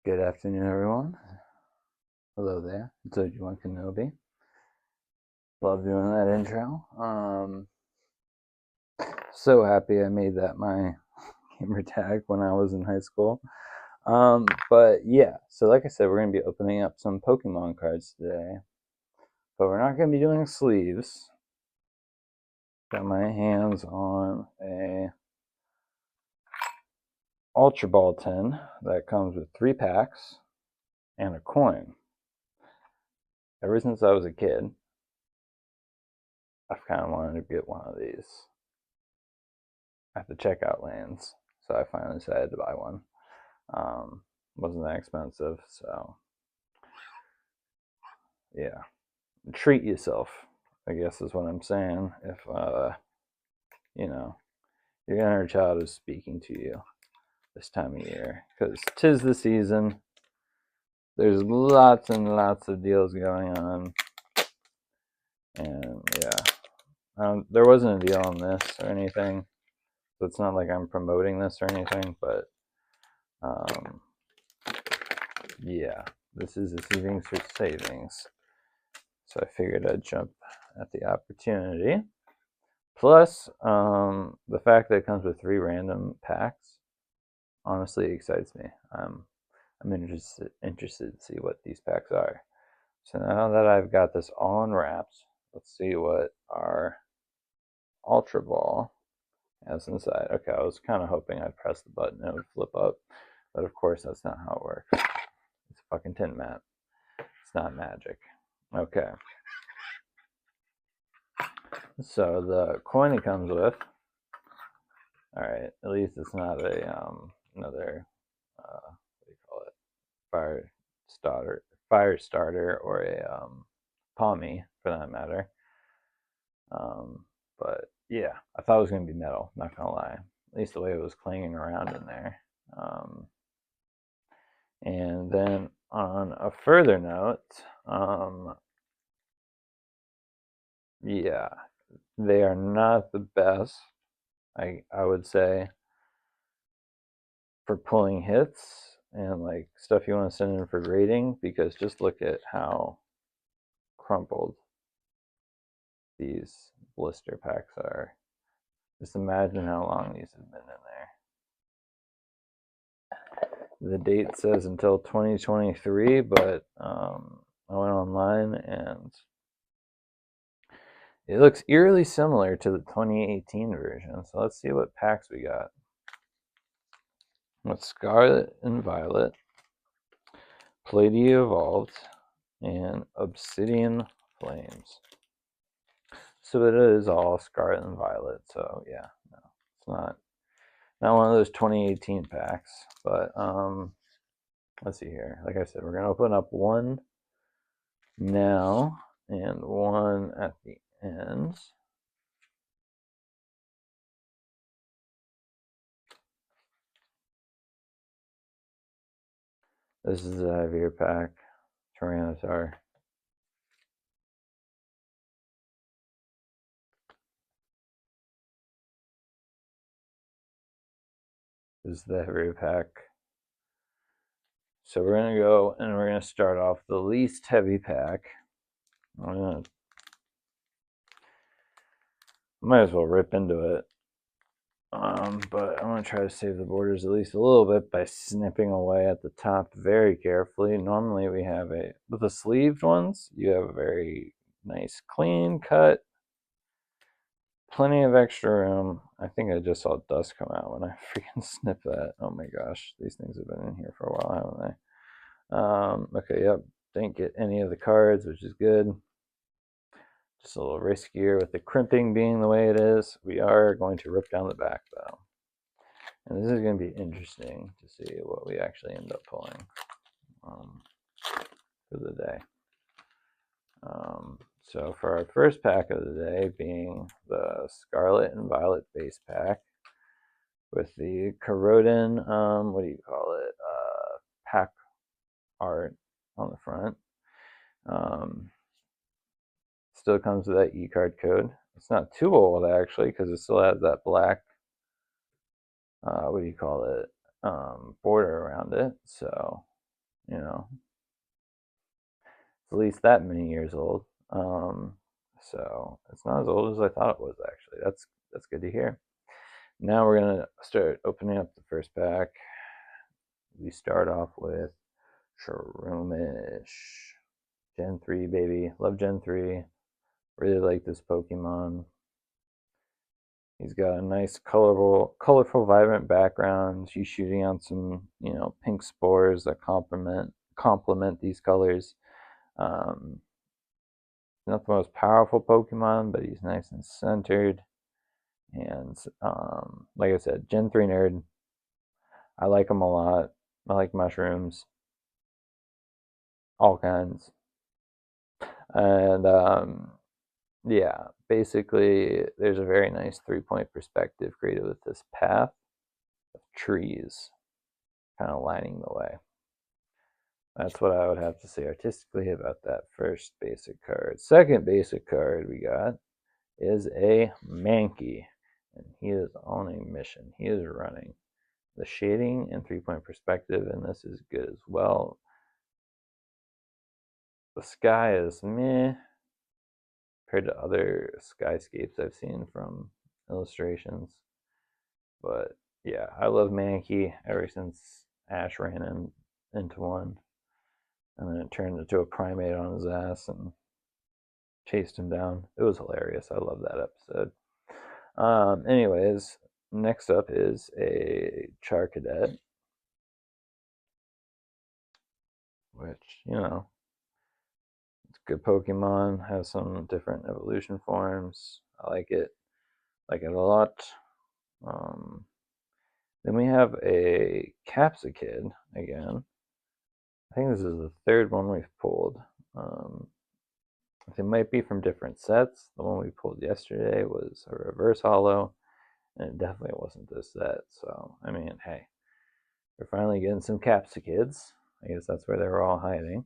Good afternoon, everyone. Hello there. It's Obi-Wan Kenobi. Love doing that intro. So happy I made that my gamer tag when I was in high school. But yeah, so like I said, we're going to be opening up some Pokemon cards today. But we're not going to be doing sleeves. Got my hands on a Ultra Ball tin that comes with 3 packs and a coin. Ever since I was a kid, I've kind of wanted to get one of these at the checkout lanes. So I finally decided to buy one. Wasn't that expensive, so yeah. Treat yourself, I guess is what I'm saying. If you know, your inner child is speaking to you this time of year, because 'tis the season. There's lots and lots of deals going on, and yeah, there wasn't a deal on this or anything, so it's not like I'm promoting this or anything, but yeah, this is a savings for savings. So I figured I'd jump at the opportunity. Plus, the fact that it comes with 3 random packs honestly excites me. I'm interested to see what these packs are. So now that I've got this all unwrapped, let's see what our Ultra Ball has inside. Okay, I was kind of hoping I'd press the button and it would flip up, but of course that's not how it works. It's a fucking tin map. It's not magic. Okay. So the coin it comes with. All right, at least it's not a another what do you call it, fire starter, or a Palmy for that matter. But yeah, I thought it was gonna be metal. Not gonna lie, at least the way it was clanging around in there. And then on a further note, yeah, they are not the best. I would say for pulling hits and like stuff you want to send in for grading, because just look at how crumpled these blister packs are. Just imagine how long these have been in there. The date says until 2023, but I went online and it looks eerily similar to the 2018 version. So let's see what packs we got. With Scarlet and Violet, Palladium Evolved, and Obsidian Flames. So it is all Scarlet and Violet. So yeah, no, it's not one of those 2018 packs. But let's see here. Like I said, we're gonna open up one now and one at the end. This is a heavier pack, Tyranitar. This is the heavier pack. So we're gonna go and we're gonna start off the least heavy pack. Might as well rip into it. But I'm gonna try to save the borders at least a little bit by snipping away at the top very carefully. Normally we have with the sleeved ones, you have a very nice clean cut, plenty of extra room. I think I just saw dust come out when I freaking snipped that. Oh my gosh, these things have been in here for a while, haven't they? Okay, yep, didn't get any of the cards, which is good. Just a little riskier with the crimping being the way it is. We are going to rip down the back though. And this is going to be interesting to see what we actually end up pulling for the day. So for our first pack of the day being the Scarlet and Violet base pack with the Corrodin, what do you call it, pack art on the front. Still comes with that e-card code. It's not too old actually, because it still has that black, what do you call it, border around it. So you know, it's at least that many years old. So it's not as old as I thought it was actually. That's good to hear. Now we're gonna start opening up the first pack. We start off with Shroomish. Gen 3, baby. Love Gen 3. Really like this Pokemon. He's got a nice, colorful, vibrant background. He's shooting out some, pink spores that complement these colors. Um, not the most powerful Pokemon, but he's nice and centered. And like I said, Gen 3 nerd. I like him a lot. I like mushrooms, all kinds. And yeah, basically, there's a very nice 3-point perspective created with this path of trees kind of lining the way. That's what I would have to say artistically about that first basic card. Second basic card we got is a Mankey, and he is on a mission. He is running. The shading and 3-point perspective in this is good as well. The sky is meh compared to other skyscapes I've seen from illustrations. But yeah, I love Mankey ever since Ash ran into one. And then it turned into a primate on his ass and chased him down. It was hilarious. I love that episode. Anyways, next up is a Charcadet, which, it's a good Pokemon, has some different evolution forms. I like it a lot. Then we have a Capsicid again. I think this is the third one we've pulled. They might be from different sets. The one we pulled yesterday was a reverse holo, and it definitely wasn't this set. So, I mean, hey, we're finally getting some Capsikids. I guess that's where they were all hiding.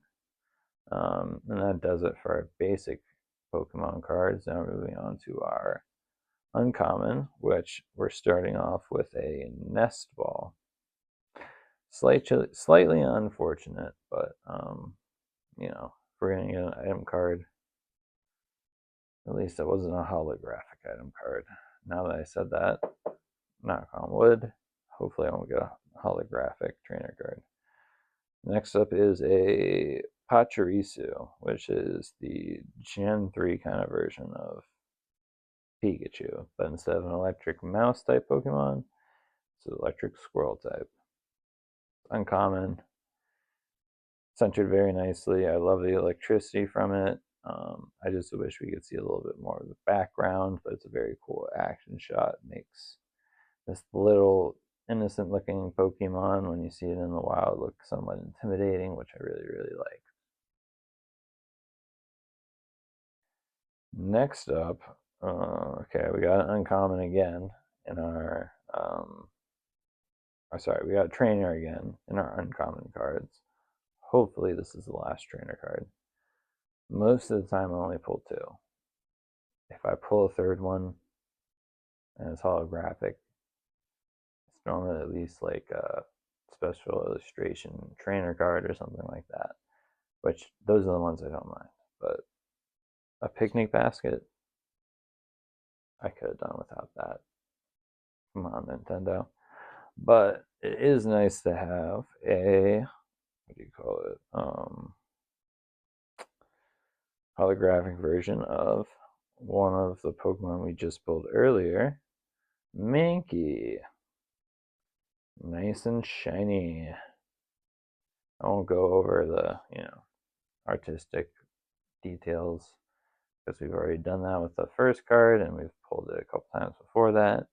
And that does it for our basic Pokemon cards. Now moving on to our uncommon, which we're starting off with a Nest Ball. Slightly unfortunate, but if we're gonna get an item card, at least it wasn't a holographic item card. Now that I said that, knock on wood, hopefully I won't get a holographic trainer card. Next up is a Pachirisu, which is the Gen 3 kind of version of Pikachu, but instead of an electric mouse type Pokemon, it's an electric squirrel type. Uncommon, centered very nicely. I love the electricity from it. I just wish we could see a little bit more of the background, but it's a very cool action shot. It makes this little innocent looking Pokemon, when you see it in the wild, look somewhat intimidating, which I really, really like. Next up, okay, we got an uncommon again in our, we got a trainer again in our uncommon cards. Hopefully this is the last trainer card. Most of the time I only pull 2. If I pull a third one and it's holographic, it's normally at least like a special illustration trainer card or something like that, which those are the ones I don't mind. But a picnic basket, I could have done without that. Come on, Nintendo. But it is nice to have a, what do you call it, holographic version of one of the Pokemon we just pulled earlier, Mankey. Nice and shiny. I won't go over the, artistic details, because we've already done that with the first card and we've pulled it a couple times before that.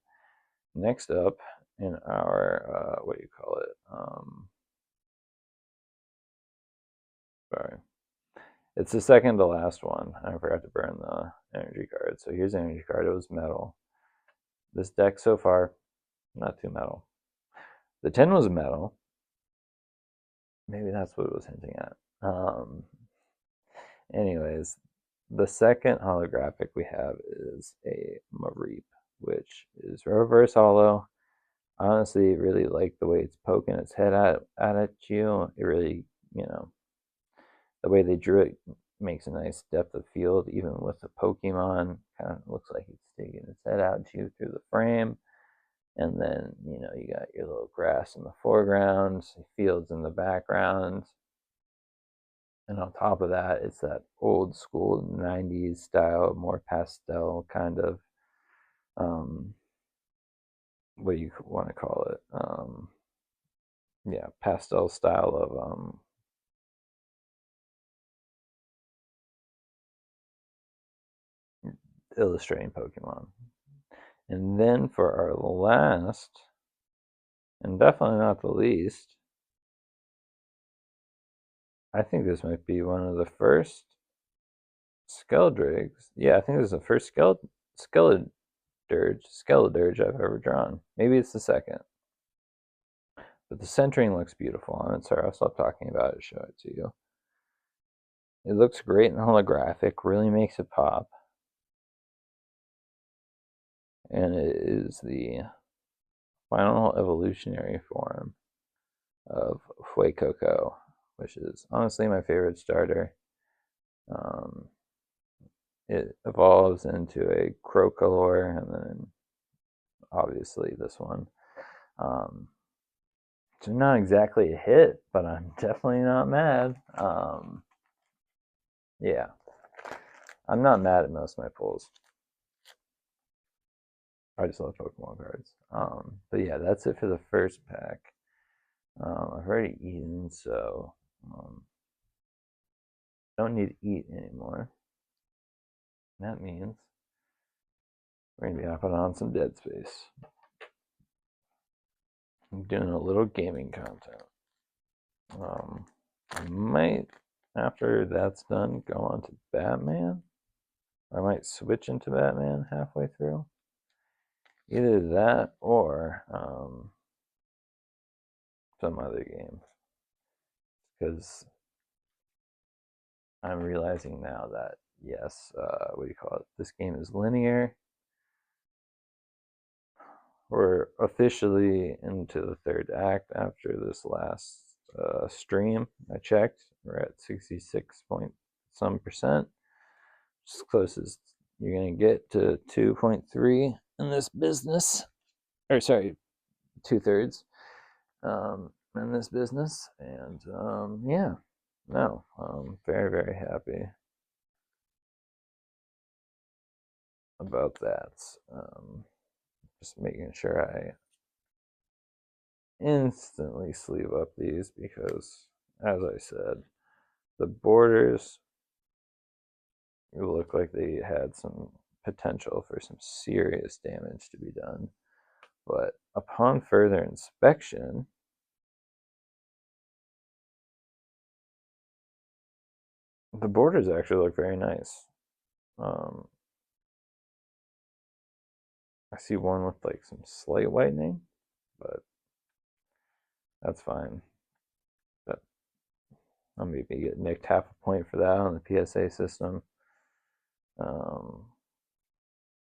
Next up in our, what do you call it? Sorry. It's the second to last one. I forgot to burn the energy card. So here's the energy card. It was metal. This deck so far, not too metal. The 10 was metal. Maybe that's what it was hinting at. Anyways, the second holographic we have is a Mareep, which is reverse holo. Honestly, really like the way it's poking its head at you. It really you know, the way they drew it makes a nice depth of field, even with the Pokemon. Kind of looks like he's sticking his head out to you through the frame. And then, you know, you got your little grass in the foreground, fields in the background. And on top of that, it's that old school 90s style, more pastel kind of, what do you want to call it? Yeah, pastel style of illustrating Pokemon. And then for our last, and definitely not the least, I think this might be one of the first Skeldrigs. Yeah, I think this is the first Skeledirge I've ever drawn. Maybe it's the second. But the centering looks beautiful on it. Sorry, I'll stop talking about it, show it to you. It looks great in holographic, really makes it pop. And it is the final evolutionary form of Fuecoco, which is honestly my favorite starter. It evolves into a Crocolore, and then obviously this one. So not exactly a hit, but I'm definitely not mad. Yeah, I'm not mad at most of my pulls. I just love Pokemon cards. But yeah, that's it for the first pack. I've already eaten, so don't need to eat anymore. That means we're gonna be hopping on some Dead Space. I'm doing a little gaming content. I might, after that's done, go on to Batman. I might switch into Batman halfway through. Either that or some other game. Because I'm realizing now that, yes, what do you call it? This game is linear. We're officially into the third act after this last stream. I checked. We're at 66 point some percent. As close as you're going to get to 2.3 in this business. Or, sorry, 2/3 in this business. And yeah, no, I'm very, very happy about that. Just making sure I instantly sleeve up these because, as I said, the borders look like they had some potential for some serious damage to be done. But upon further inspection, the borders actually look very nice. I see one with like some slight whitening, but that's fine. But I'll maybe get nicked half a point for that on the PSA system.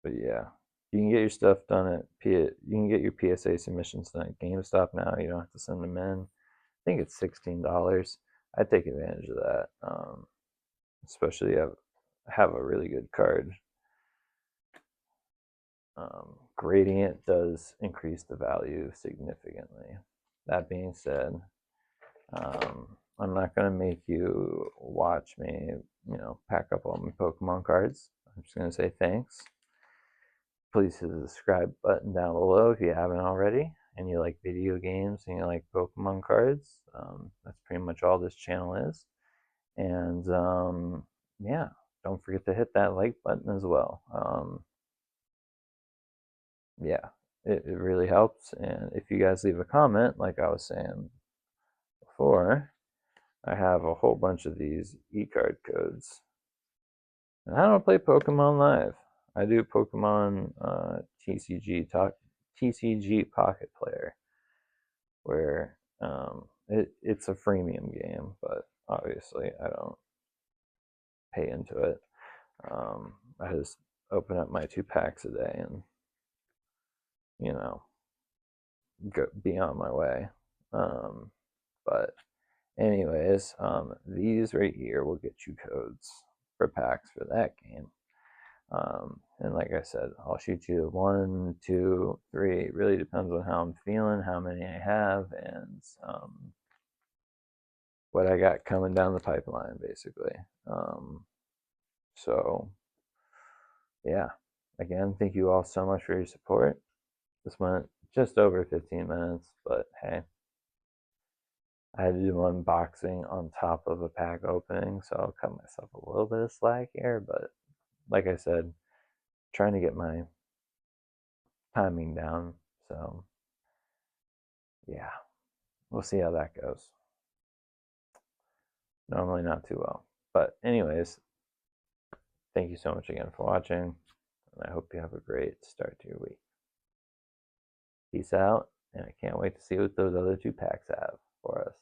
But yeah, you can get your stuff done at you can get your PSA submissions done at GameStop now. You don't have to send them in. I think it's $16. I take advantage of that, especially if I have a really good card. Grading it does increase the value significantly. That being said, I'm not going to make you watch me, pack up all my Pokemon cards. I'm just going to say thanks. Please hit the subscribe button down below if you haven't already, and you like video games and you like Pokemon cards. That's pretty much all this channel is. And yeah, don't forget to hit that like button as well. Yeah, it really helps. And if you guys leave a comment, like I was saying before, I have a whole bunch of these e-card codes. And I don't play Pokemon Live. I do Pokemon TCG Pocket Player, where it's a freemium game, but obviously I don't pay into it. I just open up my 2 packs a day and go be on my way. But Anyways, these right here will get you codes for packs for that game. And like I said, I'll shoot you 1, 2, 3. It really depends on how I'm feeling, how many I have, and what I got coming down the pipeline, basically. So, yeah. Again, thank you all so much for your support. This went just over 15 minutes, but hey, I had to do unboxing on top of a pack opening, so I'll cut myself a little bit of slack here. But like I said, trying to get my timing down. So yeah, we'll see how that goes. Normally not too well. But anyways, thank you so much again for watching, and I hope you have a great start to your week. Peace out, and I can't wait to see what those other 2 packs have for us.